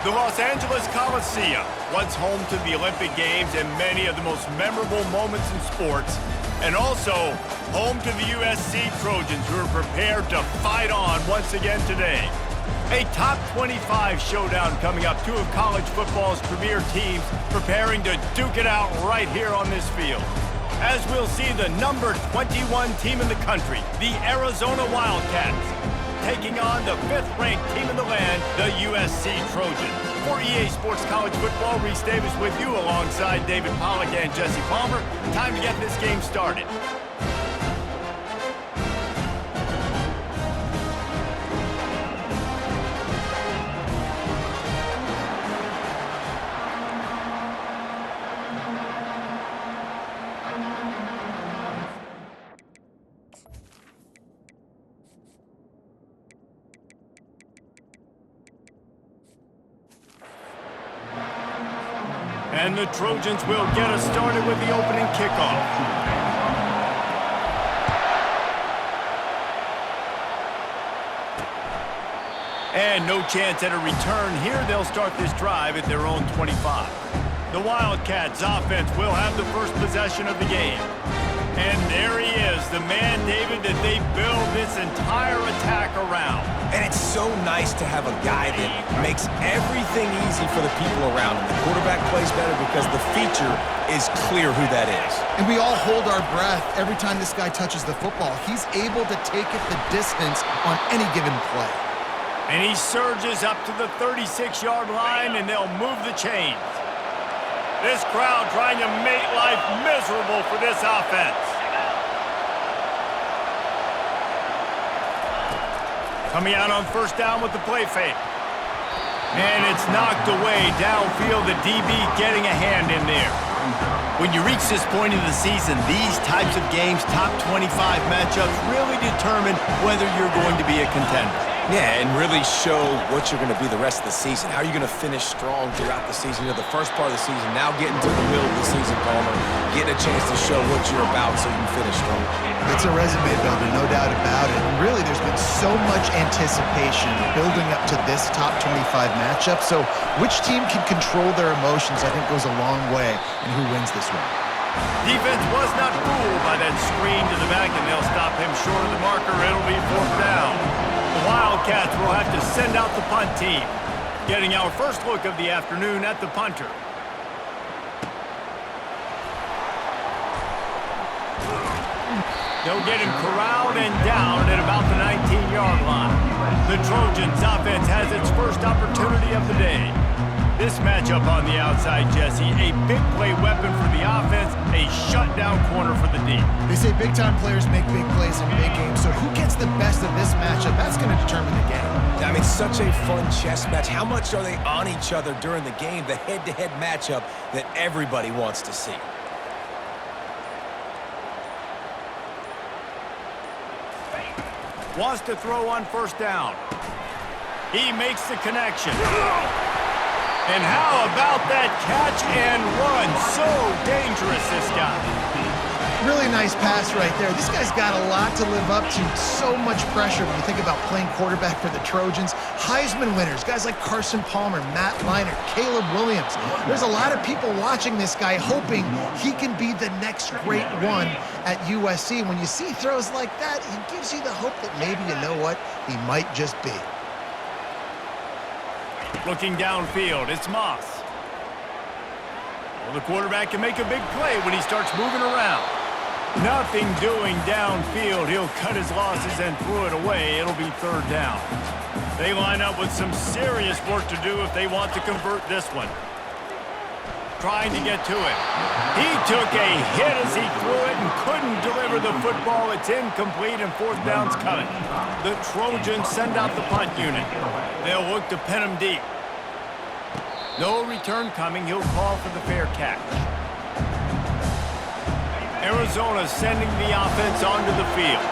The Los Angeles Coliseum, once home to the Olympic Games and many of the most memorable moments in sports, and also home to the USC Trojans, who are prepared to fight on once again today. A top 25 showdown coming up. Two of college football's premier teams preparing to duke it out right here on this field. As we'll see the number 21 team in the country, the Arizona Wildcats, taking on the 5th-ranked team in the land, the USC Trojans. For EA Sports College Football, Reese Davis with you alongside David Pollack and Jesse Palmer. Time to get this game started. And the Trojans will get us started with the opening kickoff. And no chance at a return here. They'll start this drive at their own 25. The Wildcats offense will have the first possession of the game. And there he is, the man, David, that they build this entire attack around. And it's so nice to have a guy that makes everything easy for the people around him. The quarterback plays better because the feature is clear who that is. And we all hold our breath every time this guy touches the football. He's able to take it the distance on any given play. And he surges up to the 36-yard line, and they'll move the chains. This crowd trying to make life miserable for this offense. Coming out on first down with the play fake. And it's knocked away downfield, the DB getting a hand in there. When you reach this point of the season, these types of games, top 25 matchups, really determine whether you're going to be a contender. Yeah, and really show what you're going to be the rest of the season. How are you going to finish strong throughout the season? You know, the first part of the season, now getting to the middle of the season, Palmer, getting a chance to show what you're about so you can finish strong. It's a resume builder, no doubt about it. And really, there's been so much anticipation building up to this top 25 matchup. So which team can control their emotions, I think, goes a long way in who wins this one. Defense was not fooled by that screen to the back, and they'll stop him short of the marker. It'll be 4th down. The Wildcats will have to send out the punt team. Getting our first look of the afternoon at the punter. They'll get him corralled and down at about the 19-yard line. The Trojans offense has its first opportunity of the day. This matchup on the outside, Jesse, a big play weapon for the offense, a shutdown corner for the D. They say big-time players make big plays in big games, so who gets the best of this matchup? That's going to determine the game. I mean, such a fun chess match. How much are they on each other during the game, the head-to-head matchup that everybody wants to see? Wants to throw on first down. He makes the connection. And how about that catch and run? So dangerous, this guy. Really nice pass right there. This guy's got a lot to live up to. So much pressure when you think about playing quarterback for the Trojans. Heisman winners, guys like Carson Palmer, Matt Leinart, Caleb Williams. There's a lot of people watching this guy hoping he can be the next great one at USC. When you see throws like that, it gives you the hope that maybe, you know what, he might just be. Looking downfield, it's Moss. Well, the quarterback can make a big play when he starts moving around. Nothing doing downfield. He'll cut his losses and throw it away. It'll be 3rd down. They line up with some serious work to do if they want to convert this one. Trying to get to it. He took a hit as he threw it and couldn't deliver the football. It's incomplete and 4th down's coming. The Trojans send out the punt unit. They'll look to pin him deep. No return coming. He'll call for the fair catch. Arizona sending the offense onto the field.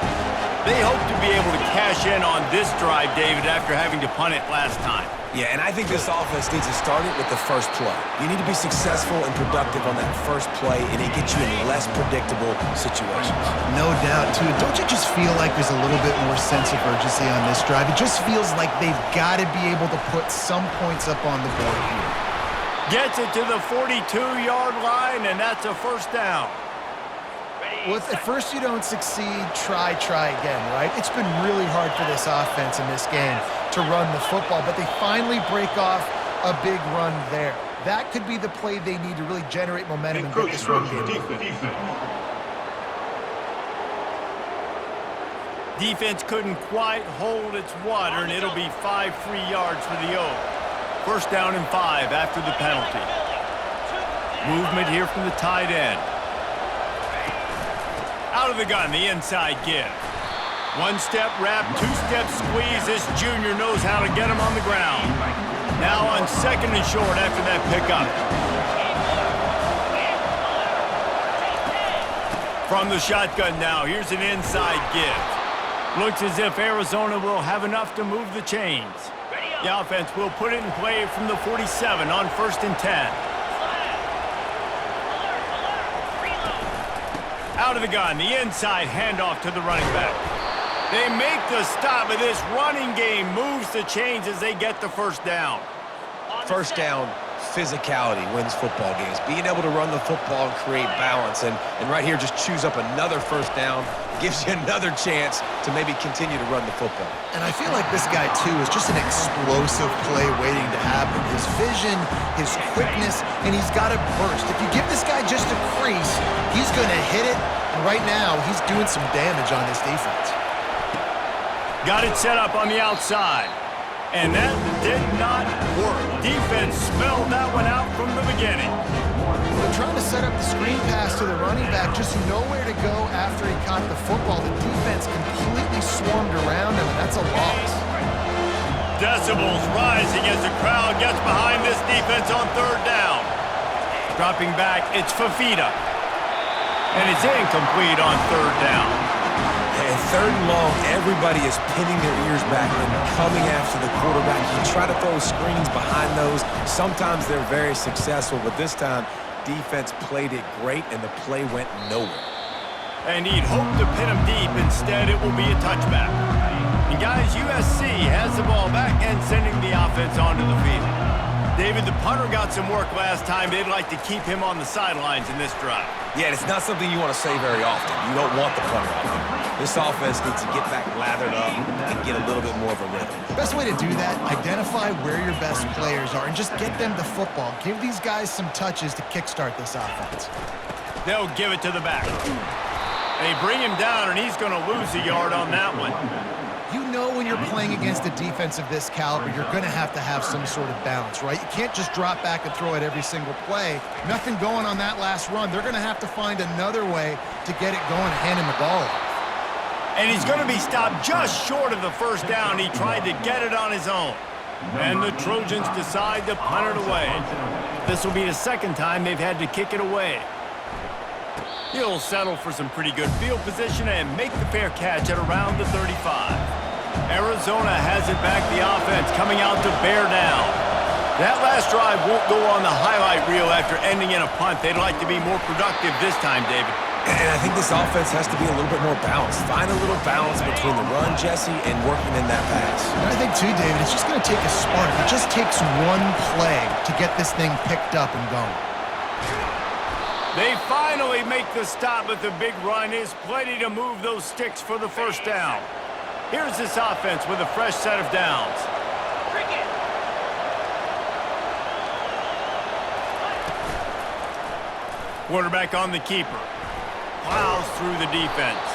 They hope to be able to cash in on this drive, David, after having to punt it last time. Yeah, and I think this offense needs to start it with the first play. You need to be successful and productive on that first play, and it gets you in less predictable situations. No doubt, too. Don't you just feel like there's a little bit more sense of urgency on this drive? It just feels like they've got to be able to put some points up on the board here. Gets it to the 42-yard line, and that's a first down. Well, if at first you don't succeed, try again, right? It's been really hard for this offense in this game to run the football, but they finally break off a big run there. That could be the play they need to really generate momentum and get this run game. Defense couldn't quite hold its water, and it'll be 5 free yards for the O. First down and 5 after the penalty. Movement here from the tight end. Out of the gun, the inside give. One-step wrap, two-step squeeze. This junior knows how to get him on the ground. Now on second and short after that pickup. From the shotgun now, here's an inside give. Looks as if Arizona will have enough to move the chains. The offense will put it in play from the 47 on 1st and 10. Out of the gun, the inside handoff to the running back. They make the stop, but this running game moves the chains as they get the first down. First down, physicality wins football games. Being able to run the football and create balance. And right here, just choose up another first down. Gives you another chance to maybe continue to run the football. And I feel like this guy, too, is just an explosive play waiting to happen. His vision, his quickness, and he's got to burst. If you give this guy just a crease, he's going to hit it. And right now, he's doing some damage on this defense. Got it set up on the outside. And that did not work. Defense smelled that one out from the beginning. They're trying to set up the screen pass to the running back, just nowhere to go after he caught the football. The defense completely swarmed around him, and that's a loss. Decibels rising as the crowd gets behind this defense on third down. Dropping back, it's Fafita. And it's incomplete on third down. And third and long, everybody is pinning their ears back and coming after the quarterback. You try to throw screens behind those. Sometimes they're very successful, but this time, defense played it great, and the play went nowhere. And he'd hoped to pin him deep. Instead, it will be a touchback. And guys, USC has the ball back and sending the offense onto the field. David, the punter got some work last time. They'd like to keep him on the sidelines in this drive. Yeah, and it's not something you want to say very often. You don't want the punter out there. This offense needs to get back lathered up and get a little bit more of a rhythm. The best way to do that, identify where your best players are and just get them the football. Give these guys some touches to kickstart this offense. They'll give it to the back. They bring him down, and he's going to lose a yard on that one. You know when you're playing against a defense of this caliber, you're going to have some sort of balance, right? You can't just drop back and throw it every single play. Nothing going on that last run. They're going to have to find another way to get it going and hand him the ball off. And he's going to be stopped just short of the first down. He tried to get it on his own. And the Trojans decide to punt it away. This will be the second time they've had to kick it away. He'll settle for some pretty good field position and make the fair catch at around the 35. Arizona has it back, the offense coming out to bear down. That last drive won't go on the highlight reel after ending in a punt. They'd like to be more productive this time, David. And I think this offense has to be a little bit more balanced. Find a little balance between the run, Jesse, and working in that pass. And I think, too, David, it's just going to take a spark. It just takes one play to get this thing picked up and going. They finally make the stop, but the big run is plenty to move those sticks for the first down. Here's this offense with a fresh set of downs. Quarterback on the keeper. Plows through the defense.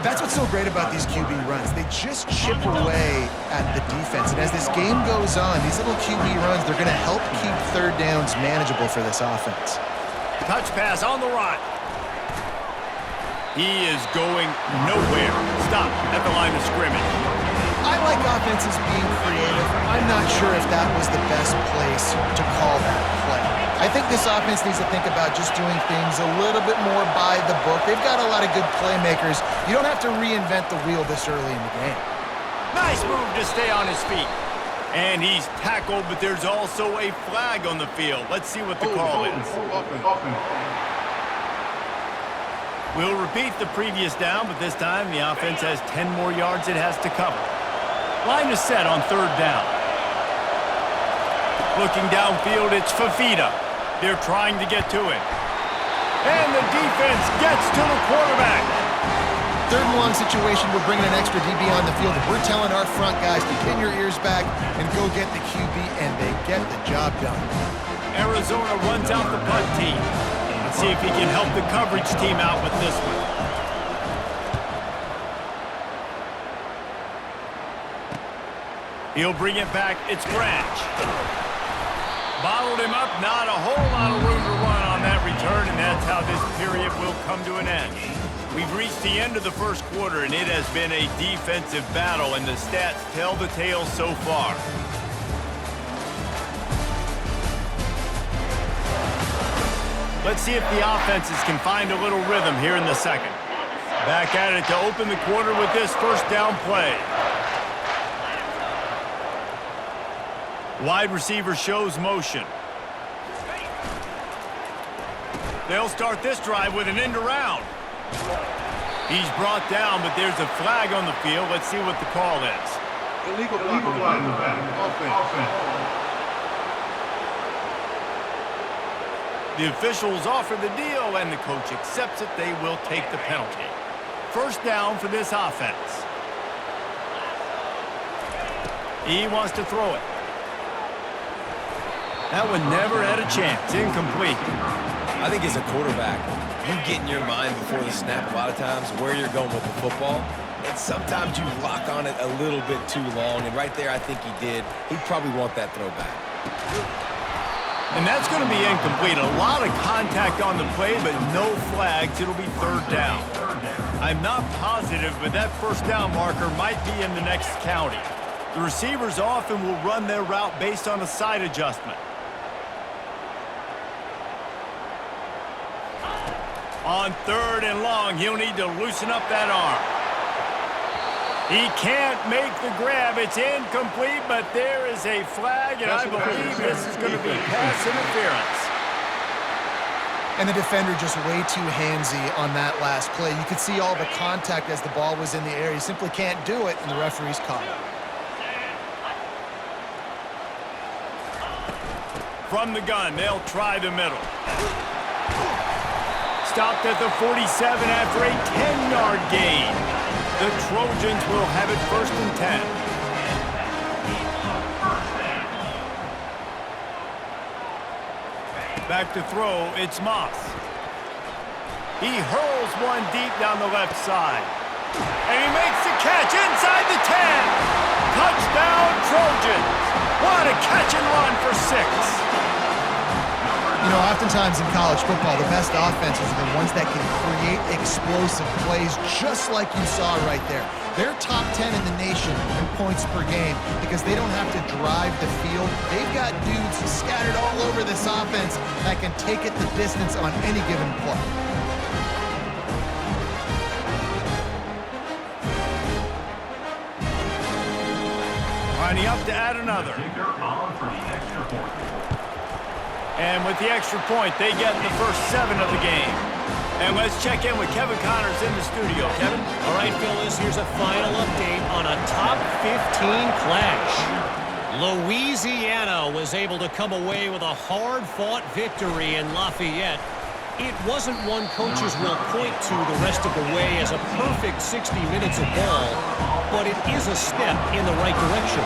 That's what's so great about these QB runs. They just chip away at the defense. And as this game goes on, these little QB runs, they're going to help keep third downs manageable for this offense. Touch pass on the run. He is going nowhere. Stop at the line of scrimmage. I like offenses being creative. I'm not sure if that was the best place to call that play. I think this offense needs to think about just doing things a little bit more by the book. They've got a lot of good playmakers. You don't have to reinvent the wheel this early in the game. Nice move to stay on his feet. And he's tackled, but there's also a flag on the field. Let's see what the call is. We'll repeat the previous down, but this time the offense has 10 more yards it has to cover. Line is set on third down. Looking downfield, it's Fafita. They're trying to get to it. And the defense gets to the quarterback. Third and long situation, we're bringing an extra DB on the field. We're telling our front guys to pin your ears back and go get the QB, and they get the job done. Arizona runs out the punt team. Let's see if he can help the coverage team out with this one. He'll bring it back. It's Branch. Bottled him up. Not a whole lot of room to run on that return, and that's how this period will come to an end. We've reached the end of the first quarter, and it has been a defensive battle, and the stats tell the tale so far. Let's see if the offenses can find a little rhythm here in the second. Back at it to open the quarter with this first down play. Wide receiver shows motion. They'll start this drive with an end around. He's brought down, but there's a flag on the field. Let's see what the call is. Illegal flag. Offense. The officials offer the deal, and the coach accepts it. They will take the penalty. First down for this offense. He wants to throw it. That one never had a chance. Incomplete. I think as a quarterback, you get in your mind before the snap a lot of times where you're going with the football. And sometimes you lock on it a little bit too long. And right there, I think he did. He'd probably want that throwback. And that's going to be incomplete. A lot of contact on the play, but no flags. It'll be third down. I'm not positive, but that first down marker might be in the next county. The receivers often will run their route based on a side adjustment. On third and long, he'll need to loosen up that arm. He can't make the grab. It's incomplete, but there is a flag, and I believe this is going to be pass interference. And the defender just way too handsy on that last play. You could see all the contact as the ball was in the air. He simply can't do it, and the referee's caught it. From the gun, they'll try the middle. Stopped at the 47 after a 10-yard gain. The Trojans will have it first and 10. Back to throw, it's Moss. He hurls one deep down the left side. And he makes the catch inside the 10. Touchdown, Trojans. What a catch and run for 6. You know, oftentimes in college football, the best offenses are the ones that can create explosive plays just like you saw right there. They're top 10 in the nation in points per game because they don't have to drive the field. They've got dudes scattered all over this offense that can take it the distance on any given play. Lining up to add another. And with the extra point, they get the first 7 of the game. And let's check in with Kevin Connors in the studio. Kevin? All right, fellas, here's a final update on a top 15 clash. Louisiana was able to come away with a hard-fought victory in Lafayette. It wasn't one coaches will point to the rest of the way as a perfect 60 minutes of ball, but it is a step in the right direction.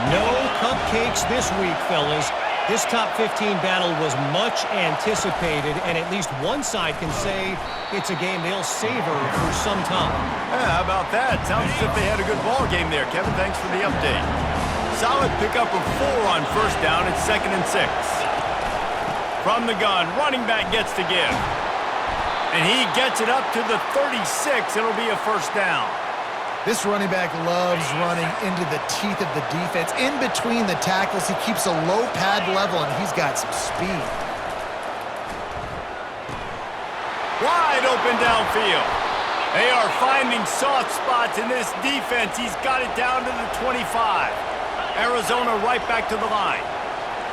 No cupcakes this week, fellas. This top 15 battle was much anticipated, and at least one side can say it's a game they'll savor for some time. Yeah, how about that? Sounds as if they had a good ball game there. Kevin, thanks for the update. Solid pickup of 4 on first down. It's 2nd and 6. From the gun, running back gets to give. And he gets it up to the 36. It'll be a first down. This running back loves running into the teeth of the defense. In between the tackles, he keeps a low pad level, and he's got some speed. Wide open downfield. They are finding soft spots in this defense. He's got it down to the 25. Arizona right back to the line.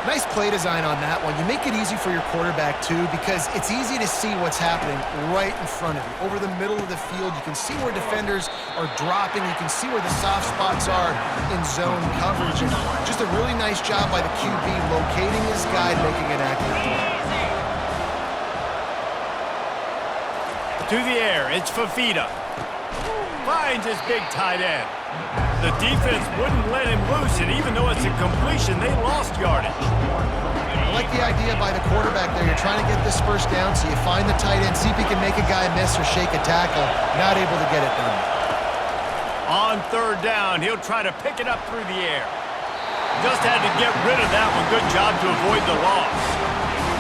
Nice play design on that one. You make it easy for your quarterback, too, because it's easy to see what's happening right in front of you. Over the middle of the field, you can see where defenders are dropping. You can see where the soft spots are in zone coverage. And just a really nice job by the QB locating his guy, making an accurate throw. To the air, it's Fafita. Finds his big tight end. The defense wouldn't let him loose, and even though it's a completion, they lost yardage. I like the idea by the quarterback there. You're trying to get this first down, so you find the tight end, see if he can make a guy miss or shake a tackle. Not able to get it done. On third down, he'll try to pick it up through the air. Just had to get rid of that one. Good job to avoid the loss.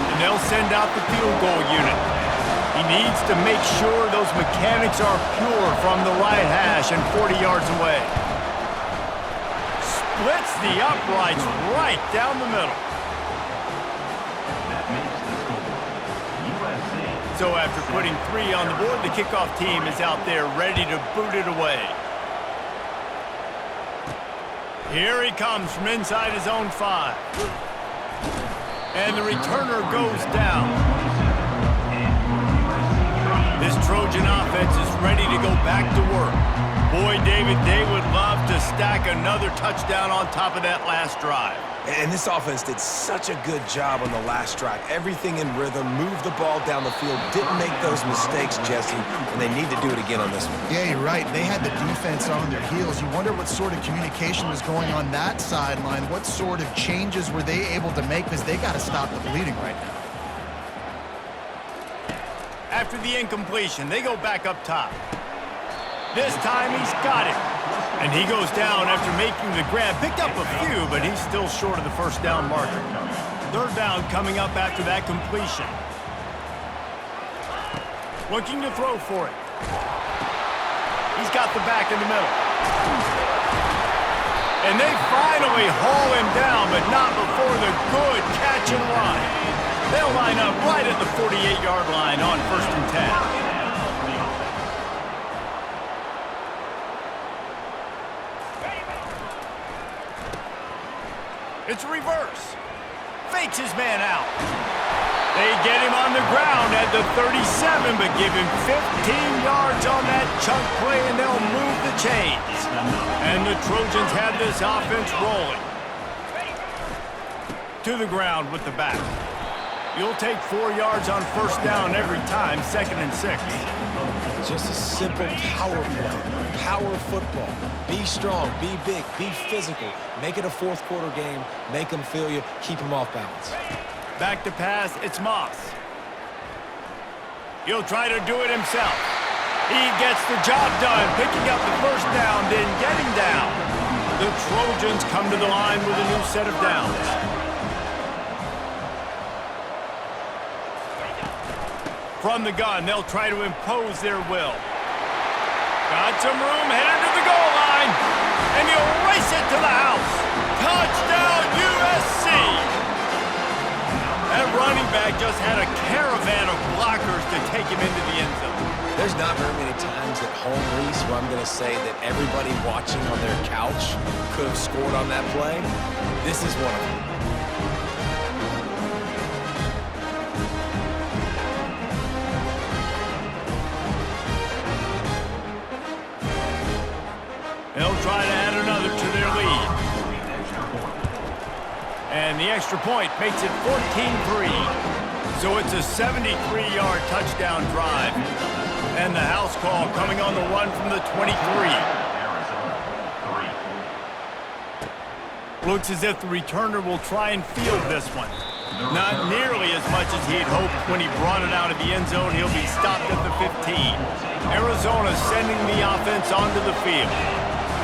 And they'll send out the field goal unit. He needs to make sure those mechanics are pure from the right hash and 40 yards away. Splits the uprights right down the middle. So after putting 3 on the board, the kickoff team is out there ready to boot it away. Here he comes from inside his own 5. And the returner goes down. This Trojan offense is ready to go back to work. Boy, David, they would love to stack another touchdown on top of that last drive. And this offense did such a good job on the last drive. Everything in rhythm, moved the ball down the field, didn't make those mistakes, Jesse, and they need to do it again on this one. Yeah, you're right. They had the defense on their heels. You wonder what sort of communication was going on that sideline. What sort of changes were they able to make, because they got to stop the bleeding right now. After the incompletion, they go back up top. This time he's got it. And he goes down after making the grab. Picked up a few, but he's still short of the first down marker. Third down coming up after that completion. Looking to throw for it. He's got the back in the middle. And they finally haul him down, but not before the good catch and run. They'll line up right at the 48-yard line on 1st and 10. It's reverse. Fakes his man out. They get him on the ground at the 37, but give him 15 yards on that chunk play, and they'll move the chains. And the Trojans have this offense rolling. To the ground with the back. You'll take 4 yards on first down every time, 2nd and 6. Just a simple power play. Power football. Be strong, be big, be physical. Make it a fourth quarter game. Make them feel you. Keep them off balance. Back to pass, it's Moss. He'll try to do it himself. He gets the job done, picking up the first down, then getting down. The Trojans come to the line with a new set of downs. From the gun, they'll try to impose their will. Got some room, headed to the goal line, and he'll race it to the house. Touchdown, USC! That running back just had a caravan of blockers to take him into the end zone. There's not very many times at home, Reese, where I'm going to say that everybody watching on their couch could have scored on that play. This is one of them. They'll try to add another to their lead. And the extra point makes it 14-3. So it's a 73-yard touchdown drive. And the house call coming on the run from the 23. Looks as if the returner will try and field this one. Not nearly as much as he had hoped when he brought it out of the end zone. He'll be stopped at the 15. Arizona sending the offense onto the field.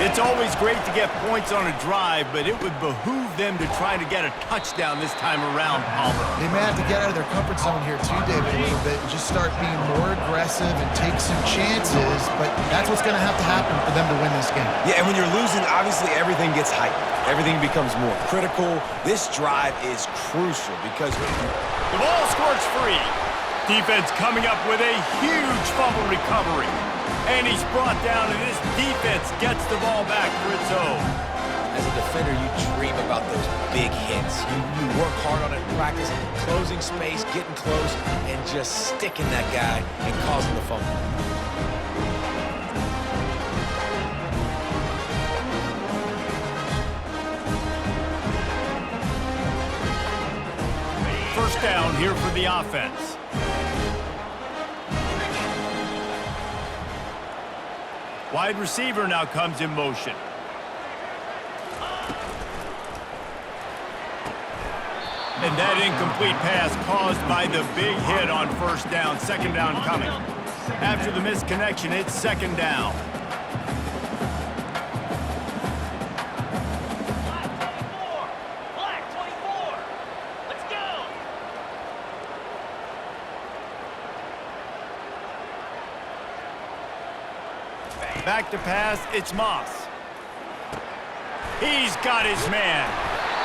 It's always great to get points on a drive, but it would behoove them to try to get a touchdown this time around, Palmer. They may have to get out of their comfort zone here too, David, a little bit, and just start being more aggressive and take some chances, but that's what's going to have to happen for them to win this game. Yeah, and when you're losing, obviously everything gets heightened. Everything becomes more critical. This drive is crucial because the ball squirts free. Defense coming up with a huge fumble recovery. And he's brought down, and this defense gets the ball back for its own. as a defender, you dream about those big hits. You work hard on it in practice, closing space, getting close, and just sticking that guy and causing the fumble. First down here for the offense. Wide receiver now comes in motion. And that incomplete pass caused by the big hit on first down. Second down coming. After the missed connection, it's second down. Back to pass, it's Moss. He's got his man.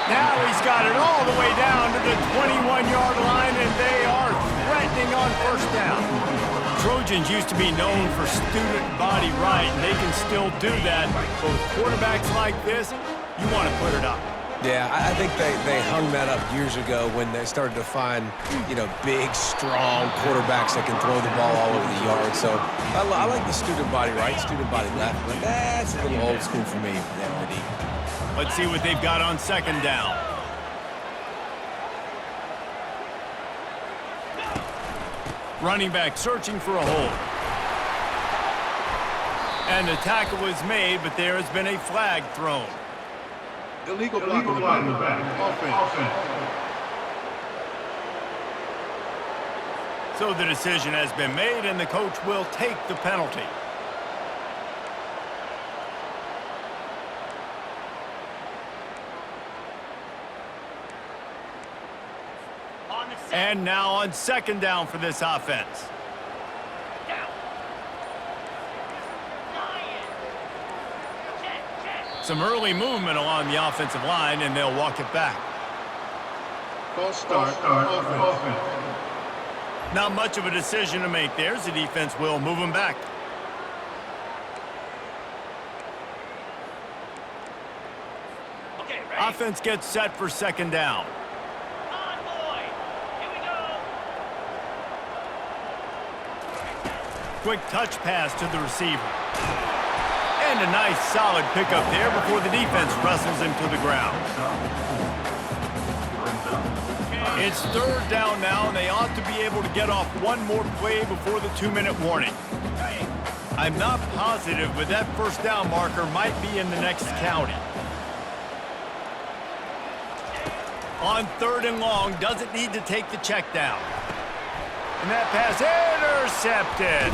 Now he's got it all the way down to the 21-yard line, and they are threatening on first down. Trojans used to be known for student body right, and they can still do that. But with quarterbacks like this, you want to put it up. Yeah, I think they hung that up years ago when they started to find, big, strong quarterbacks that can throw the ball all over the yard. So I like the student body right, student body left, but that's a little old school for me. Let's see what they've got on second down. Running back searching for a hole. And the tackle was made, but there has been a flag thrown. Illegal block in the back. Offense. So the decision has been made, and the coach will take the penalty. And now on second down for this offense. Some early movement along the offensive line, and they'll walk it back. False start. Offense. Not much of a decision to make there, as the defense will move them back. Offense gets set for second down. Quick touch pass to the receiver. And a nice solid pickup there before the defense wrestles him to the ground. It's third down now, and they ought to be able to get off one more play before the 2-minute warning. I'm not positive, but that first down marker might be in the next county. On third and long, doesn't need to take the check down. And that pass intercepted.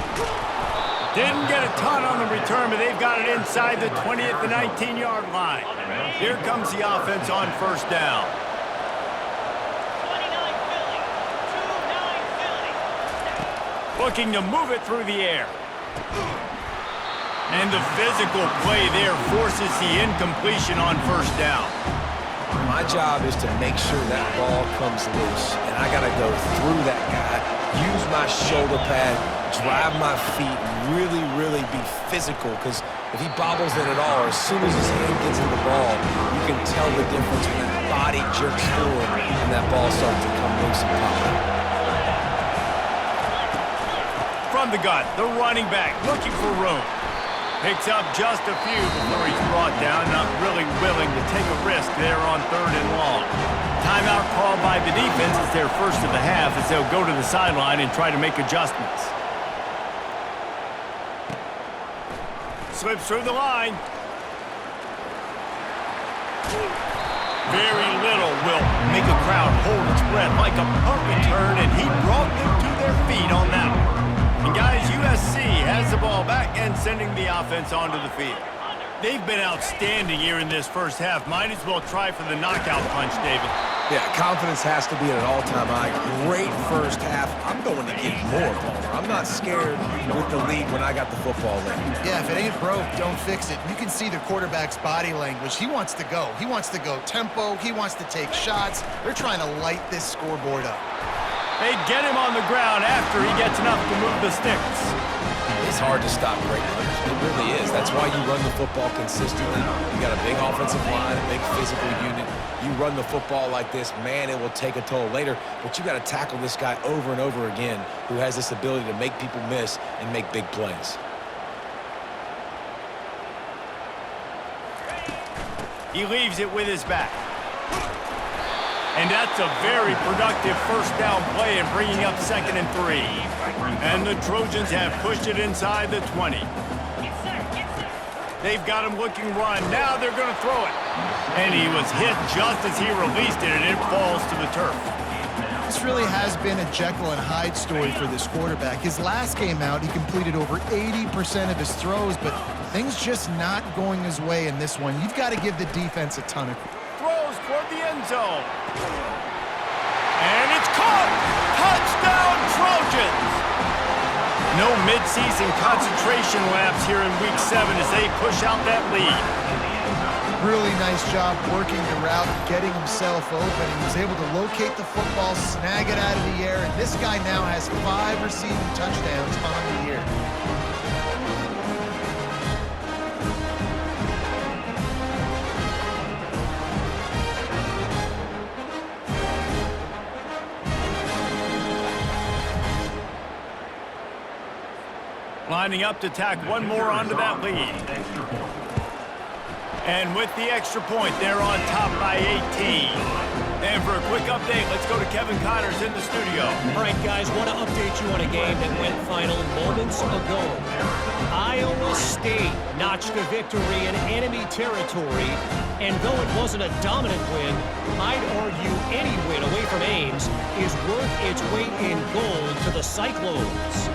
Didn't get a ton on the return, but they've got it inside the 20 at the 19-yard line. Here comes the offense on first down. Looking to move it through the air. And the physical play there forces the incompletion on first down. My job is to make sure that ball comes loose, and I got to go through that guy, use my shoulder pad, drive my feet, really, really be physical, because if he bobbles it at all, as soon as his hand gets to the ball, you can tell the difference when that body jerks forward and that ball starts to come loose and pop out. From the gun, the running back looking for room. Picks up just a few before he's brought down, not really willing to take a risk there on third and long. Timeout called by the defense is their first of the half, as they'll go to the sideline and try to make adjustments. Slips through the line. Very little will make a crowd hold its breath like a punt return, and he brought them to their feet on that one. And guys, USC has the ball back and sending the offense onto the field. They've been outstanding here in this first half. Might as well try for the knockout punch, David. Yeah, confidence has to be at an all-time high. Great first half. I'm going to get more, Palmer. I'm not scared with the lead when I got the football in. Yeah, if it ain't broke, don't fix it. You can see the quarterback's body language. He wants to go. He wants to go tempo. He wants to take shots. They're trying to light this scoreboard up. They get him on the ground after he gets enough to move the sticks. It's hard to stop great runners. It really is. That's why you run the football consistently. You got a big offensive line, a big physical unit. You run the football like this, man, it will take a toll later. But you got to tackle this guy over and over again who has this ability to make people miss and make big plays. He leaves it with his back. And that's a very productive first down play in bringing up 2nd and 3. And the Trojans have pushed it inside the 20. They've got him looking run. Now they're going to throw it. And he was hit just as he released it, and it falls to the turf. This really has been a Jekyll and Hyde story for this quarterback. His last game out, he completed over 80% of his throws, but things just not going his way in this one. You've got to give the defense a ton of credit. Throws toward the end zone. And it's caught! Touchdown, Trojans! No midseason concentration laps here in Week 7 as they push out that lead. Really nice job working the route, getting himself open. He was able to locate the football, snag it out of the air, and this guy now has 5 receiving touchdowns on the year. Lining up to tack one more onto that lead. And with the extra point, they're on top by 18. And for a quick update, let's go to Kevin Connors in the studio. All right, guys, want to update you on a game that went final moments ago. Iowa State notched a victory in enemy territory, and though it wasn't a dominant win, I'd argue any win away from Ames is worth its weight in gold to the Cyclones.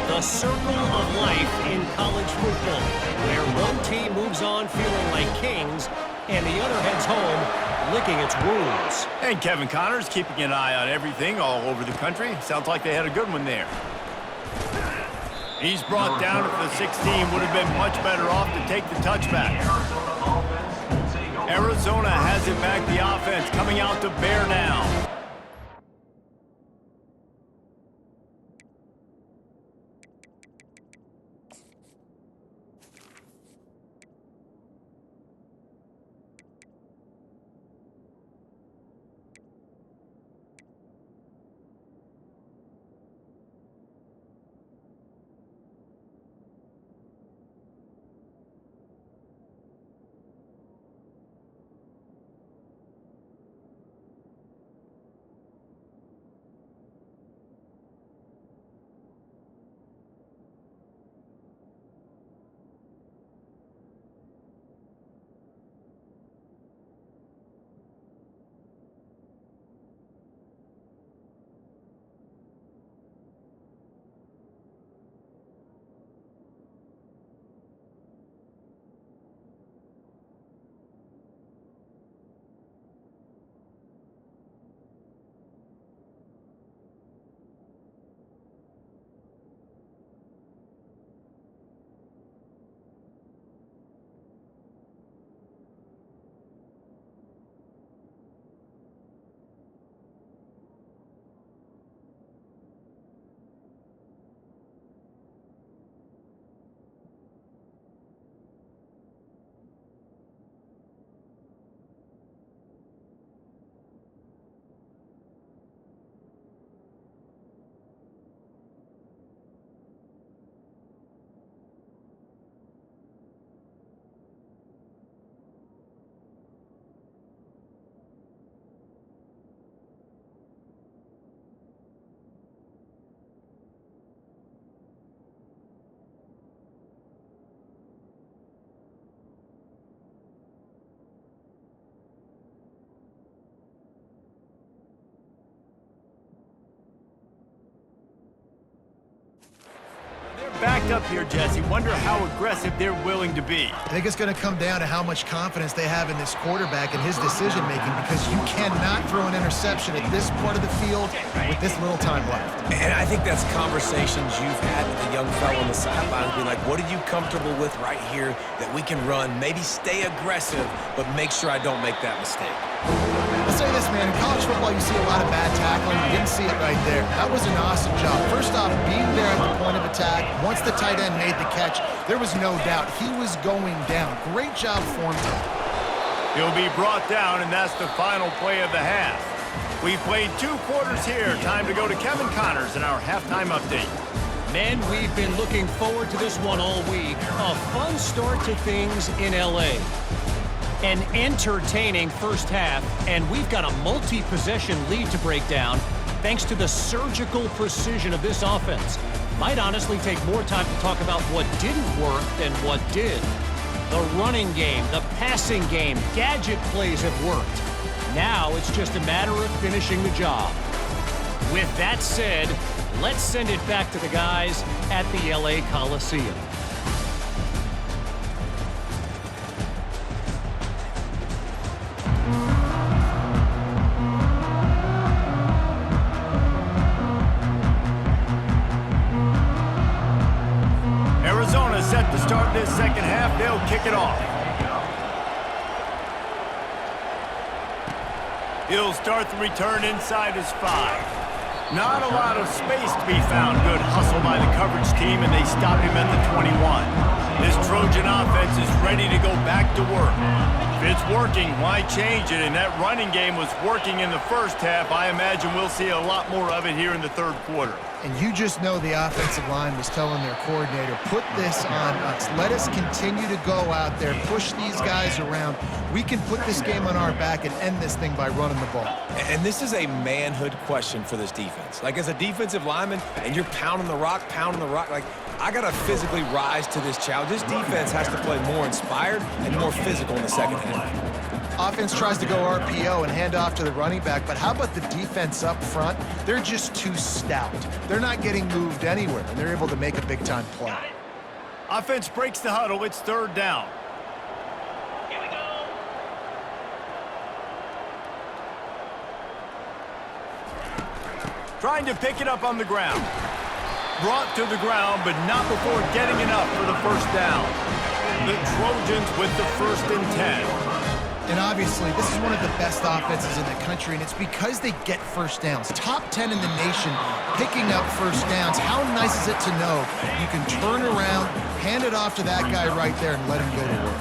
The circle of life in college football, where one team moves on feeling like kings, and the other heads home licking its wounds. And Kevin Connors keeping an eye on everything all over the country. Sounds like they had a good one there. He's brought down at the 16. Would have been much better off to take the touchback. Arizona has it back, the offense coming out to bear down. Backed up here, Jesse. Wonder how aggressive they're willing to be. I think it's going to come down to how much confidence they have in this quarterback and his decision-making, because you cannot throw an interception at this part of the field with this little time left. And I think that's conversations you've had with the young fellow on the sidelines. Be like, what are you comfortable with right here that we can run? Maybe stay aggressive, but make sure I don't make that mistake. I'll say this, man. In college football, you see a lot of bad tackling. You didn't see it right there. That was an awesome job. First off, being there at the point of attack. Once the tight end made the catch, there was no doubt he was going down. Great job form time. He'll be brought down, and that's the final play of the half. We've played 2 quarters here. Time to go to Kevin Connors in our halftime update. Men, we've been looking forward to this one all week. A fun start to things in L.A. An entertaining first half, and we've got a multi-possession lead to break down thanks to the surgical precision of this offense. Might honestly take more time to talk about what didn't work than what did. The running game, the passing game, gadget plays have worked. Now it's just a matter of finishing the job. With that said, let's send it back to the guys at the LA Coliseum. Arizona set to start this second half. They'll kick it off. He'll start the return inside his 5. Not a lot of space to be found. Good hustle by the coverage team, and they stop him at the 21. This Trojan offense is ready to go back to work. If it's working, why change it? And that running game was working in the first half. I imagine we'll see a lot more of it here in the third quarter. And you just know the offensive line was telling their coordinator, put this on us. Let us continue to go out there, push these guys around. We can put this game on our back and end this thing by running the ball. And this is a manhood question for this defense. Like, as a defensive lineman, and you're pounding the rock, like, I got to physically rise to this challenge. This defense has to play more inspired and more physical in the second half. Offense tries to go RPO and hand off to the running back, but how about the defense up front? They're just too stout. They're not getting moved anywhere, and they're able to make a big-time play. Offense breaks the huddle. It's third down. Here we go. Trying to pick it up on the ground. Brought to the ground, but not before getting enough for the first down. The Trojans with the 1st and 10. And obviously, this is one of the best offenses in the country, and it's because they get first downs. Top 10 in the nation picking up first downs. How nice is it to know you can turn around, hand it off to that guy right there, and let him go to work.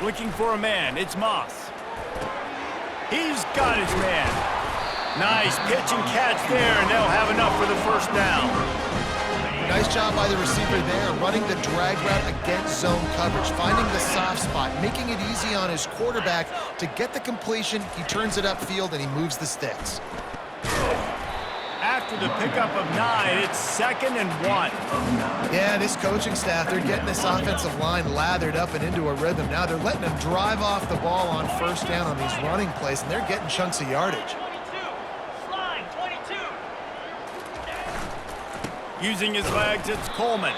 Looking for a man. It's Moss. He's got his man. Nice pitch and catch there, and they'll have enough for the first down. Nice job by the receiver there, running the drag route against zone coverage, finding the soft spot, making it easy on his quarterback to get the completion. He turns it upfield, and he moves the sticks. After the pickup of 9, it's 2nd and 1. Yeah, this coaching staff, they're getting this offensive line lathered up and into a rhythm. Now they're letting them drive off the ball on first down on these running plays, and they're getting chunks of yardage. Using his legs, it's Coleman.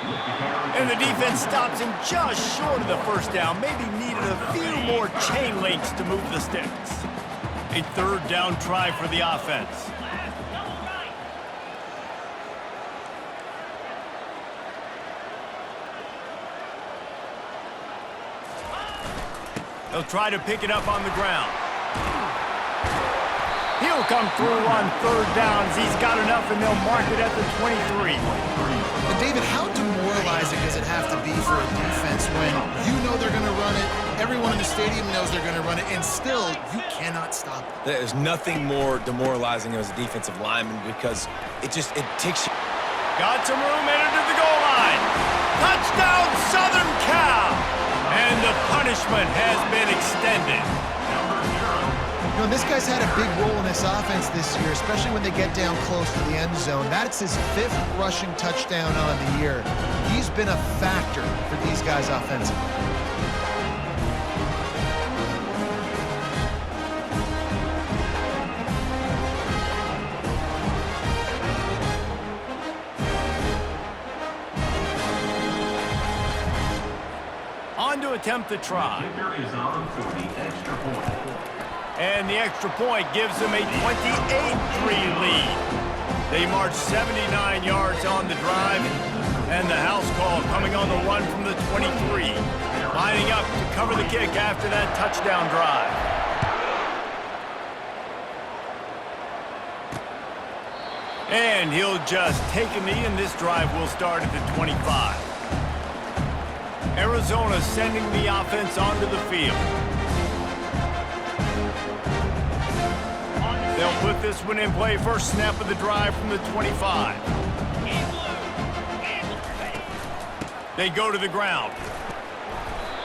And the defense stops him just short of the first down. Maybe needed a few more chain links to move the sticks. A third down try for the offense. They'll try to pick it up on the ground. He'll come through on third downs. He's got enough, and they'll mark it at the 23. But David, how demoralizing does it have to be for a defense when you know they're going to run it, everyone in the stadium knows they're going to run it, and still you cannot stop it? There's nothing more demoralizing as a defensive lineman because it takes you. Got some room, entered to the goal line. Touchdown, Southern Cal! And the punishment has been extended. You know, this guy's had a big role in this offense this year, especially when they get down close to the end zone. That's his 5th rushing touchdown on the year. He's been a factor for these guys offensively. On to attempt the try. And the extra point gives them a 28-3 lead. They march 79 yards on the drive, and the house call coming on the run from the 23. Lining up to cover the kick after that touchdown drive. And he'll just take a knee, and this drive will start at the 25. Arizona sending the offense onto the field. They'll put this one in play. First snap of the drive from the 25. They go to the ground.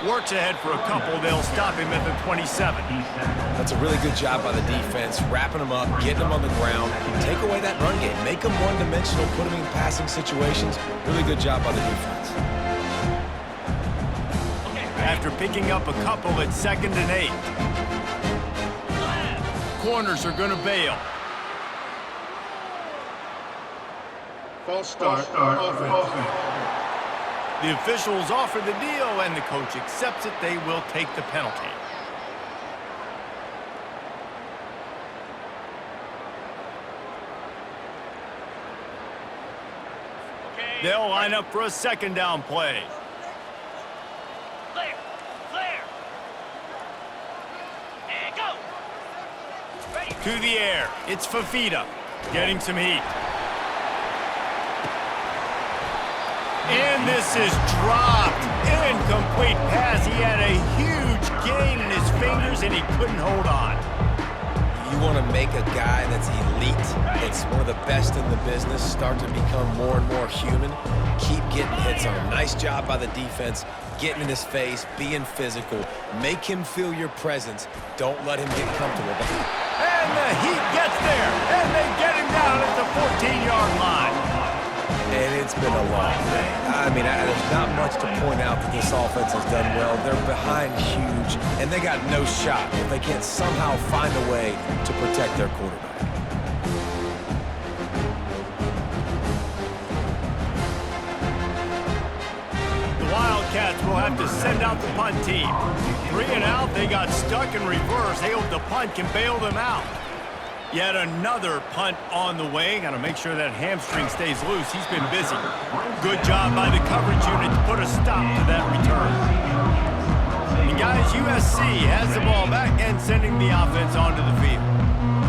Works ahead for a couple. They'll stop him at the 27. That's a really good job by the defense, wrapping them up, getting them on the ground. Take away that run game. Make them one-dimensional, put them in passing situations. Really good job by the defense. After picking up a couple at 2nd and 8. Corners are going to bail. False start. Offense. The officials offer the deal, and the coach accepts it. They will take the penalty. They'll line up for a 2nd down play. Clear. And go. Ready. To the air. It's Fafita getting some heat. And this is dropped. Incomplete pass. He had a huge gain in his fingers, and he couldn't hold on. You want to make a guy that's elite, that's one of the best in the business, start to become more and more human. Keep getting hits on him. Nice job by the defense, getting in his face, being physical. Make him feel your presence. Don't let him get comfortable. And the heat gets there, and they get him down at the 14-yard line. And it's been a long day. I mean, there's not much to point out that this offense has done well. They're behind huge, and they got no shot if they can't somehow find a way to protect their quarterback. The Wildcats will have to send out the punt team. 3 and out, they got stuck in reverse. They hope the punt can bail them out. Yet another punt on the way. Got to make sure that hamstring stays loose. He's been busy. Good job by the coverage unit to put a stop to that return. And guys, USC has the ball back and sending the offense onto the field.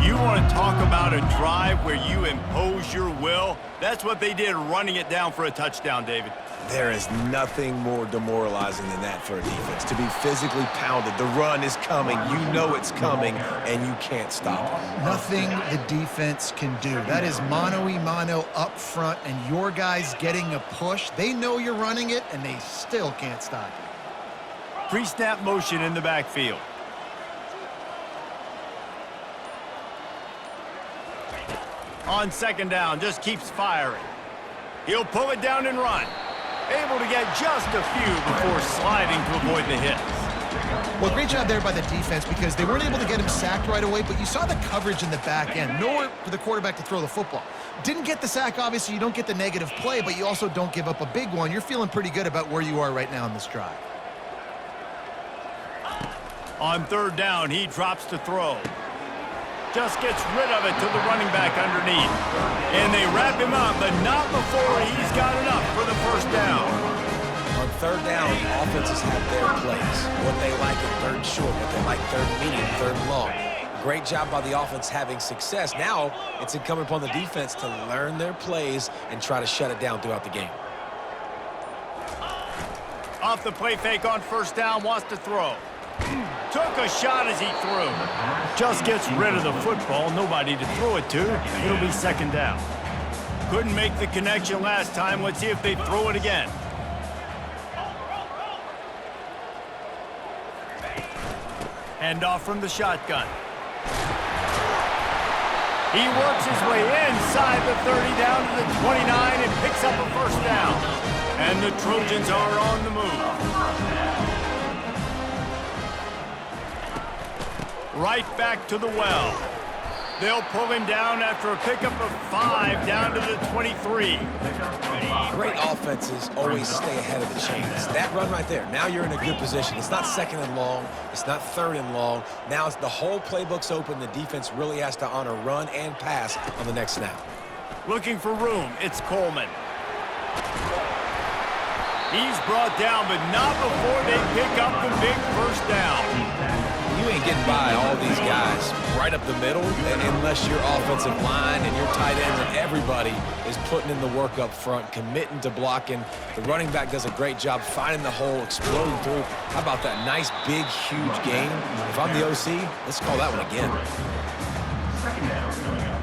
You want to talk about a drive where you impose your will? That's what they did, running it down for a touchdown, David. There is nothing more demoralizing than that for a defense, to be physically pounded. The run is coming. You know it's coming, and you can't stop it. Nothing the defense can do. That is mano-a-mano up front, and your guys getting a push. They know you're running it, and they still can't stop it. Pre-snap motion in the backfield. On 2nd down, just keeps firing. He'll pull it down and run. Able to get just a few before sliding to avoid the hits. Well, great job there by the defense because they weren't able to get him sacked right away, but you saw the coverage in the back end. Nowhere for the quarterback to throw the football. Didn't get the sack, obviously. You don't get the negative play, but you also don't give up a big one. You're feeling pretty good about where you are right now in this drive. On 3rd down, he drops to throw. Just gets rid of it to the running back underneath. And they wrap him up, but not before he's got enough for the 1st down. On 3rd down, offenses have their plays. What they like at 3rd short, what they like 3rd medium, 3rd long. Great job by the offense having success. Now it's incumbent upon the defense to learn their plays and try to shut it down throughout the game. Off the play fake on 1st down, wants to throw. Took a shot as he threw. Just gets rid of the football. Nobody to throw it to. It'll be 2nd down. Couldn't make the connection last time. Let's see if they throw it again. Hand off from the shotgun. He works his way inside the 30 down to the 29 and picks up a 1st down. And the Trojans are on the move. Right back to the well. They'll pull him down after a pickup of 5 down to the 23. Great offenses always stay ahead of the chains. That run right there, now you're in a good position. It's not 2nd and long. It's not 3rd and long. Now it's the whole playbook's open. The defense really has to honor run and pass on the next snap. Looking for room. It's Coleman. He's brought down, but not before they pick up the big 1st down. You ain't you're getting by all these guys right up the middle, unless your offensive line and your tight ends and everybody is putting in the work up front, committing to blocking. The running back does a great job finding the hole, exploding through. How about that nice, big, huge gain? If I'm the OC, let's call that one again. Second down coming up.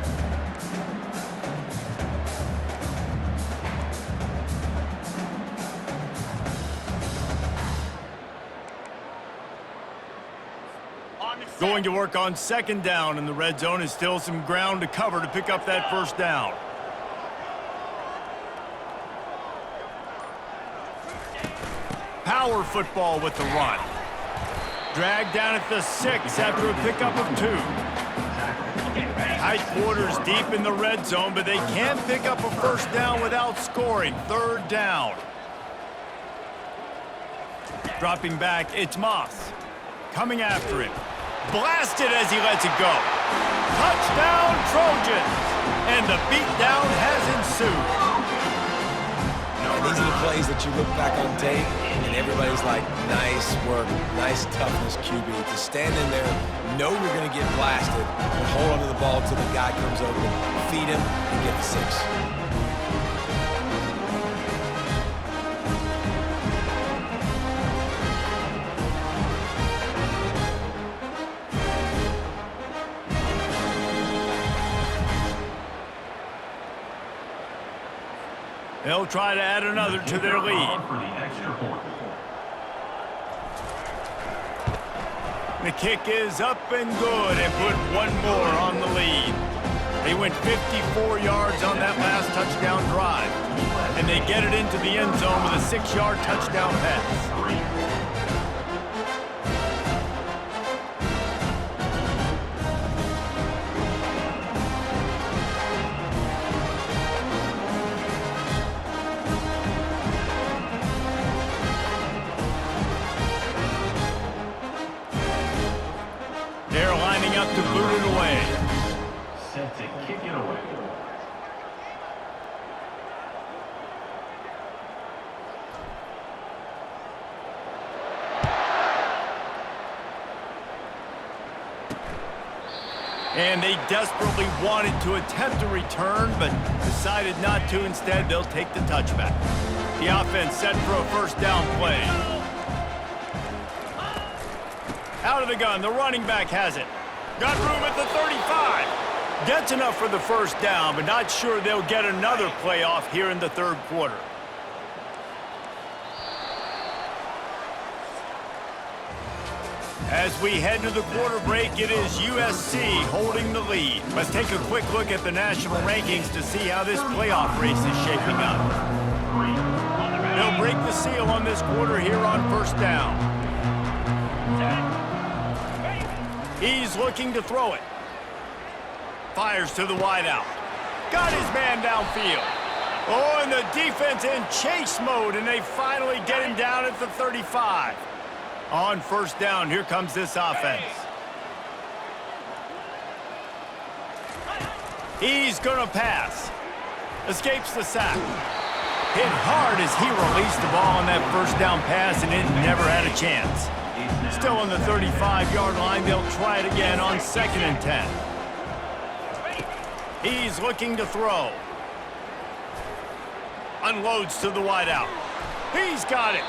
Going to work on second down, and the red zone is still some ground to cover to pick up that first down. Power football with the run. Dragged down at the 6 after a pickup of 2. Tight quarters deep in the red zone, but they can't pick up a first down without scoring. Third down. Dropping back, it's Moss. Coming after it. Blasted as he lets it go. Touchdown, Trojans! And the beatdown has ensued. And these are the plays that you look back on tape, and everybody's like, nice work, nice toughness, QB. To stand in there, know you're going to get blasted, and hold onto the ball until the guy comes over, feed him, and get the 6. They'll try to add another to their lead. For the extra point. The kick is up and good and put one more on the lead. They went 54 yards on that last touchdown drive, and they get it into the end zone with a 6-yard touchdown pass. They're lining up to boot it away. Set to kick it away. And they desperately wanted to attempt a return, but decided not to. Instead, they'll take the touchback. The offense set for a first down play. Out of the gun, the running back has it. Got room at the 35. Gets enough for the first down, but not sure they'll get another play off here in the third quarter. As we head to the quarter break, it is USC holding the lead. Let's take a quick look at the national rankings to see how this playoff race is shaping up. They'll break the seal on this quarter here on first down. He's looking to throw it. Fires to the wideout. Got his man downfield. Oh, and the defense in chase mode, and they finally get him down at the 35. On first down, here comes this offense. He's going to pass. Escapes the sack. Hit hard as he released the ball on that first down pass, and it never had a chance. Still on the 35-yard line, they'll try it again on 2nd and 10. He's looking to throw. Unloads to the wideout. He's got it.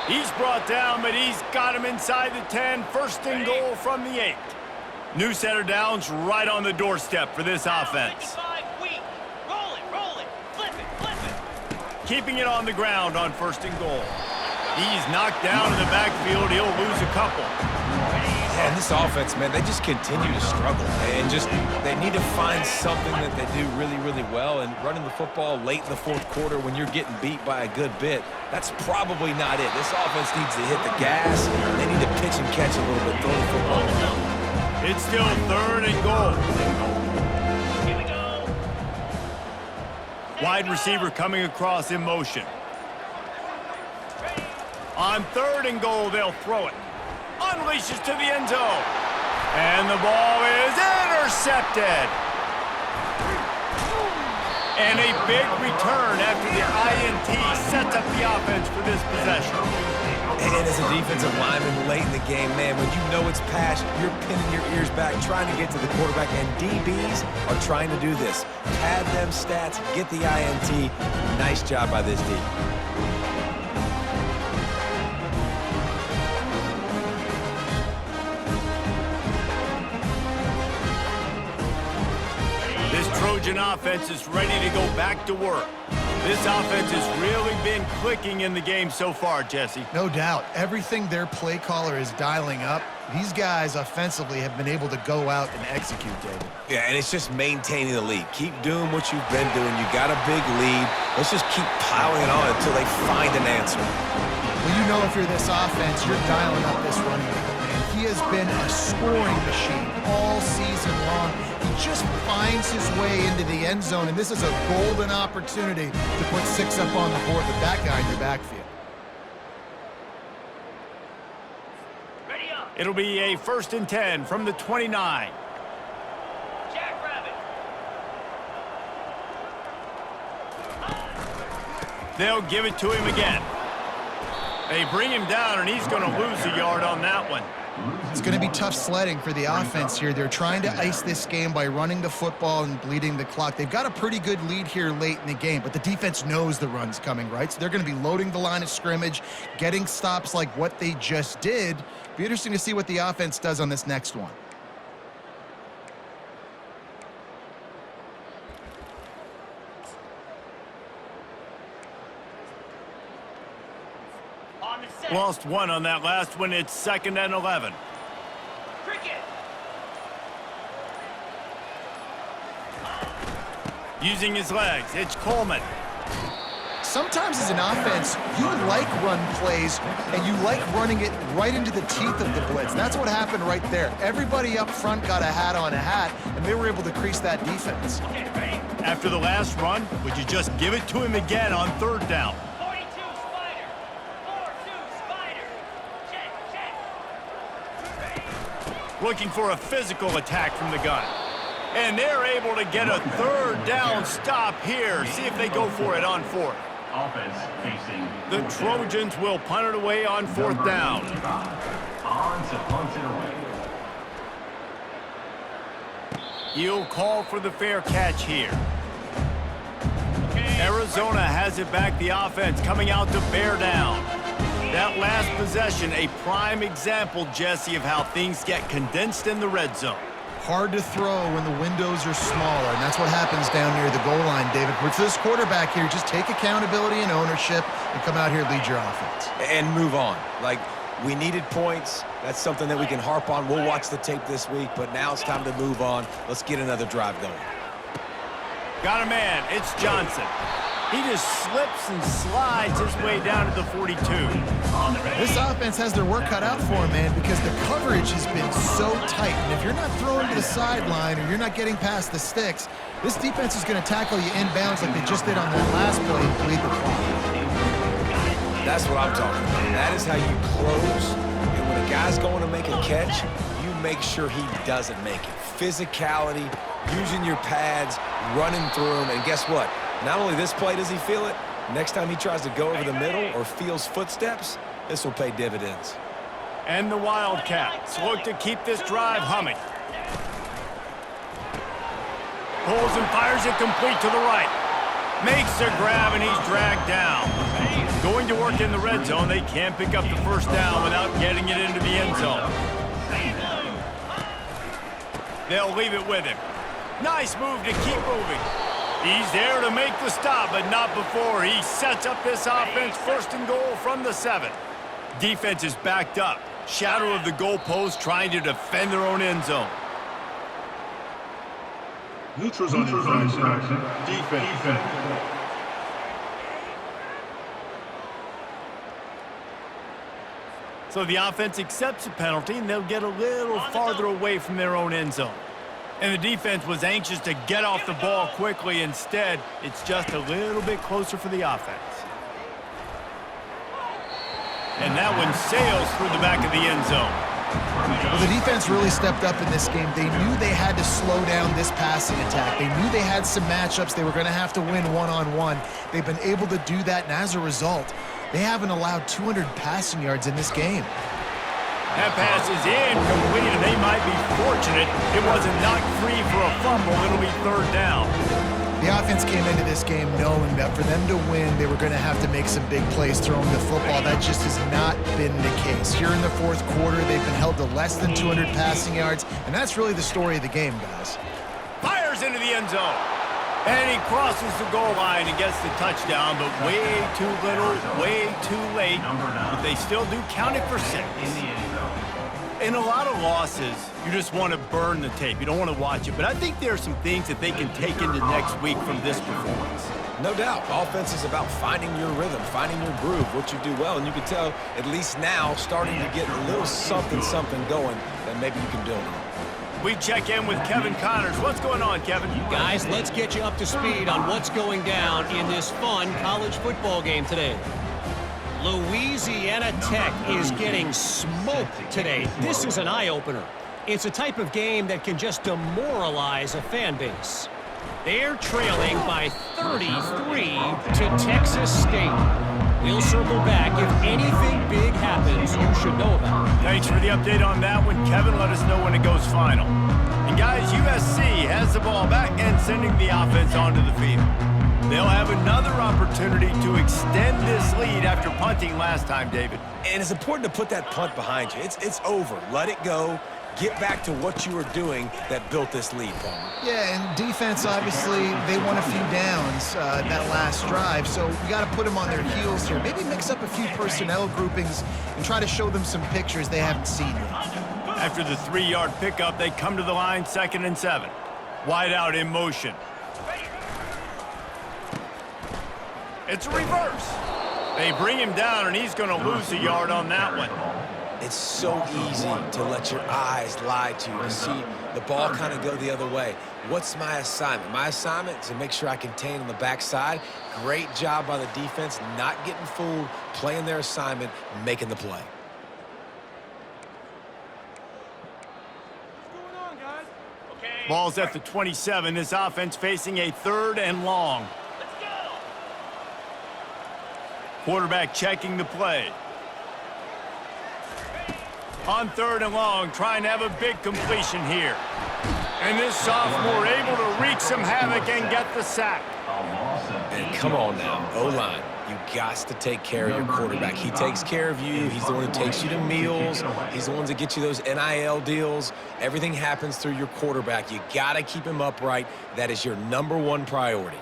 He's brought down, but he's got him inside the 10. First and goal from the 8. New set of downs right on the doorstep for this offense. Roll it, flip it. Keeping it on the ground on first and goal. He's knocked down in the backfield. He'll lose a couple. And this offense, man, they just continue to struggle. And they need to find something that they do really, really well. And running the football late in the fourth quarter when you're getting beat by a good bit, that's probably not it. This offense needs to hit the gas. They need to pitch and catch a little bit, throw the football around. It's still 3rd and goal. Here we go. Wide receiver coming across in motion. On 3rd and goal, they'll throw it. Unleashes to the end zone. And the ball is intercepted. And a big return after the INT sets up the offense for this possession. And as a defensive lineman late in the game, man, when you know it's pass, you're pinning your ears back, trying to get to the quarterback, and DBs are trying to do this. Pad them stats, get the INT. Nice job by this D. This Trojan offense is ready to go back to work. This offense has really been clicking in the game so far, Jesse. No doubt. Everything their play caller is dialing up, these guys offensively have been able to go out and execute, David. Yeah, and it's just maintaining the lead. Keep doing what you've been doing. You got a big lead. Let's just keep piling it on until they find an answer. Well, you know if you're this offense, you're dialing up this running back, man. He has been a scoring machine all season long. He just finds his way into the end zone, and this is a golden opportunity to put 6 up on the board with that guy in your backfield. Ready up. It'll be a 1st and 10 from the 29. Jackrabbit. They'll give it to him again. They bring him down, and he's going to lose a yard on that one. It's going to be tough sledding for the offense here. They're trying to ice this game by running the football and bleeding the clock. They've got a pretty good lead here late in the game, but the defense knows the run's coming, right? So they're going to be loading the line of scrimmage, getting stops like what they just did. Be interesting to see what the offense does on this next one. On the set. Lost one on that last one. It's 2nd and 11. Cricket. Using his legs, it's Coleman. Sometimes as an offense, you like run plays, and you like running it right into the teeth of the blitz. That's what happened right there. Everybody up front got a hat on a hat, and they were able to crease that defense. Okay, ready? After the last run, would you just give it to him again on 3rd down? 42 Spider. 4-2 Spider. Check. Ready? Looking for a physical attack from the gun. And they're able to get a 3rd down stop here. See if they go for it on 4th. Offense facing The Trojans will punt it away on 4th down. on to punt it away. He'll call for the fair catch here. Arizona has it back. The offense coming out to bear down. That last possession, a prime example, Jesse, of how things get condensed in the red zone. Hard to throw when the windows are smaller, and that's what happens down near the goal line, David. But for this quarterback here, just take accountability and ownership and come out here and lead your offense. And move on. Like, we needed points. That's something that we can harp on. We'll watch the tape this week, but now it's time to move on. Let's get another drive going. Got a man. It's Johnson. He just slips and slides his way down to the 42. This offense has their work cut out for them, man, because the coverage has been so tight. And if you're not throwing to the sideline or you're not getting past the sticks, this defense is going to tackle you inbounds like they just did on that last play and bleed the clock. That's what I'm talking about. That is how you close. And when a guy's going to make a catch, you make sure he doesn't make it. Physicality, using your pads, running through them, and guess what? Not only this play does he feel it, next time he tries to go over the middle or feels footsteps, this will pay dividends. And the Wildcats look to keep this drive humming. Pulls and fires it complete to the right. Makes the grab, and he's dragged down. Going to work in the red zone, they can't pick up the 1st down without getting it into the end zone. They'll leave it with him. Nice move to keep moving. He's there to make the stop, but not before he sets up this offense 1st and goal from the 7. Defense is backed up. Shadow of the goalpost trying to defend their own end zone. Neutrals on infraction. Defense. So the offense accepts a penalty, and they'll get a little farther away from their own end zone. And the defense was anxious to get off the ball quickly. Instead, it's just a little bit closer for the offense. And that one sails through the back of the end zone. Well, the defense really stepped up in this game. They knew they had to slow down this passing attack. They knew they had some matchups they were going to have to win one-on-one. They've been able to do that, and as a result, They haven't allowed 200 passing yards in this game. That pass is incomplete, and they might be fortunate it wasn't knocked free for a fumble. It'll be third down. The offense came into this game knowing that for them to win, they were going to have to make some big plays throwing the football. That just has not been the case. Here in the fourth quarter, they've been held to less than 200 passing yards, and that's really the story of the game, guys. Fires into the end zone. And he crosses the goal line and gets the touchdown, but way too little, way too late. But they still do count it for 6. In a lot of losses, you just want to burn the tape. You don't want to watch it. But I think there are some things that they can take into next week from this performance. No doubt. Offense is about finding your rhythm, finding your groove, what you do well. And you can tell, at least now, starting to get a little something going that maybe you can build on. We check in with Kevin Connors. What's going on, Kevin? Guys, let's get you up to speed on what's going down in this fun college football game today. Louisiana Tech is getting smoked today. This is an eye-opener. It's a type of game that can just demoralize a fan base. They're trailing by 33 to Texas State. We'll circle back. If anything big happens, you should know about it. Thanks for the update on that one, Kevin. Let us know when it goes final. And guys, USC has the ball back and sending the offense onto the field. They'll have another opportunity to extend this lead after punting last time, David. And it's important to put that punt behind you. It's over. Let it go. Get back to what you were doing that built this lead, Paul. Yeah, and defense, obviously, they won a few downs that last drive, so we got to put them on their heels here. Maybe mix up a few personnel groupings and try to show them some pictures they haven't seen yet. After the 3-yard pickup, they come to the line, 2nd and 7. Wide out in motion. It's a reverse. They bring him down, and he's going to lose a yard on that one. It's so easy to let your eyes lie to you, to see the ball kind of go the other way. What's my assignment? My assignment is to make sure I contain on the backside. Great job by the defense, not getting fooled, playing their assignment, making the play. Ball's at the 27. This offense facing a 3rd and long. Quarterback checking the play. On 3rd and long, trying to have a big completion here. And this sophomore able to wreak some havoc and get the sack. And come on now, O-line. You got to take care of your quarterback. He takes care of you. He's the one who takes you to meals. He's the one that gets you those NIL deals. Everything happens through your quarterback. You got to keep him upright. That is your #1 priority.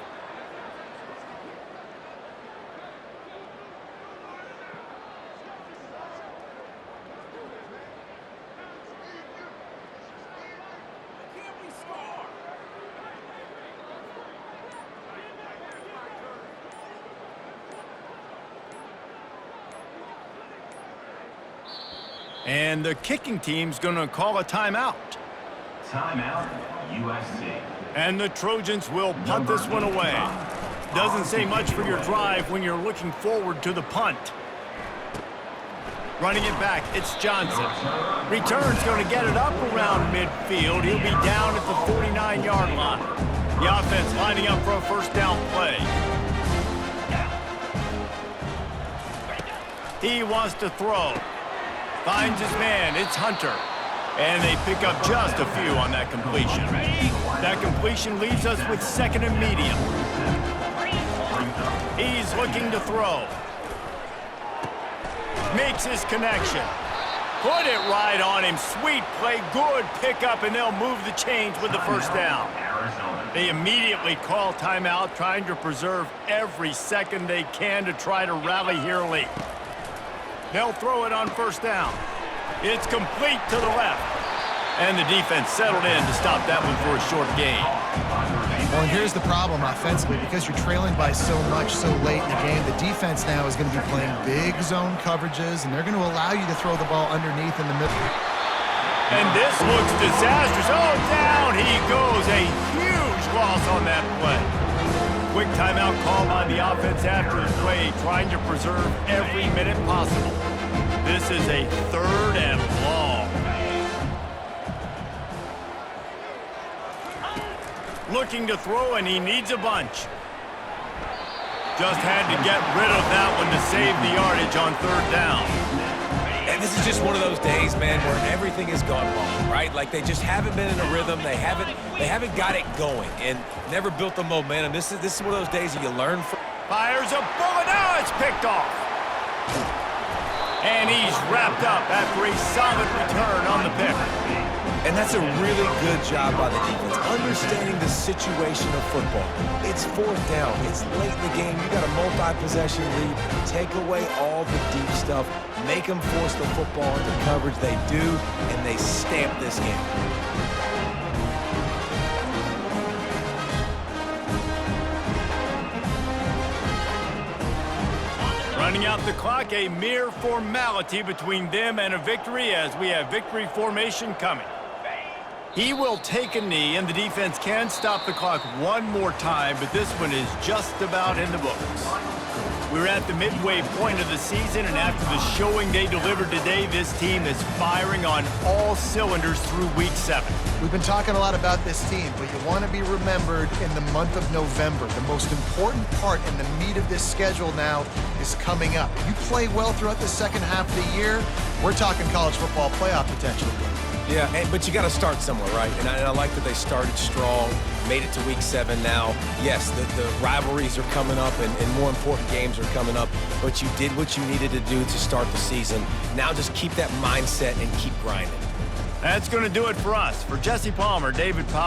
And the kicking team's going to call a timeout. Timeout, USC. And the Trojans will punt this one away. Doesn't say much for your drive when you're looking forward to the punt. Running it back, it's Johnson. Return's going to get it up around midfield. He'll be down at the 49-yard line. The offense lining up for a 1st down play. He wants to throw. Finds his man, it's Hunter. And they pick up just a few on that completion. That completion leaves us with 2nd and medium. He's looking to throw. Makes his connection. Put it right on him. Sweet play, good pickup, and they'll move the chains with the 1st down. They immediately call timeout, trying to preserve every second they can to try to rally here late. They'll throw it on 1st down. It's complete to the left. And the defense settled in to stop that one for a short gain. Well, and here's the problem offensively. Because you're trailing by so much so late in the game, the defense now is going to be playing big zone coverages, and they're going to allow you to throw the ball underneath in the middle. And this looks disastrous. Oh, down he goes. A huge loss on that play. Quick timeout call by the offense after the play, trying to preserve every minute possible. This is a 3rd and long. Looking to throw, and he needs a bunch. Just had to get rid of that one to save the yardage on 3rd down. And this is just one of those days, man, where everything has gone wrong, right? Like they just haven't been in a rhythm. They haven't got it going and never built the momentum. This is one of those days that you learn from. Fires a bullet. Now it's picked off. And he's wrapped up after a solid return on the pick. And that's a really good job by the defense, understanding the situation of football. It's 4th down. It's late in the game. You got a multi-possession lead. Take away all the deep stuff. Make them force the football into coverage. They do, and they stamp this game. Running out the clock, a mere formality between them and a victory as we have victory formation coming. He will take a knee, and the defense can stop the clock one more time, but this one is just about in the books. We're at the midway point of the season, and after the showing they delivered today, this team is firing on all cylinders through Week 7. We've been talking a lot about this team, but you want to be remembered in the month of November. The most important part and the meat of this schedule now is coming up. If you play well throughout the second half of the year, we're talking college football playoff potential again. Yeah, but you got to start somewhere, right? And I like that they started strong, made it to Week 7 now. Yes, the rivalries are coming up and more important games are coming up, but you did what you needed to do to start the season. Now just keep that mindset and keep grinding. That's going to do it for us. For Jesse Palmer, David Powell.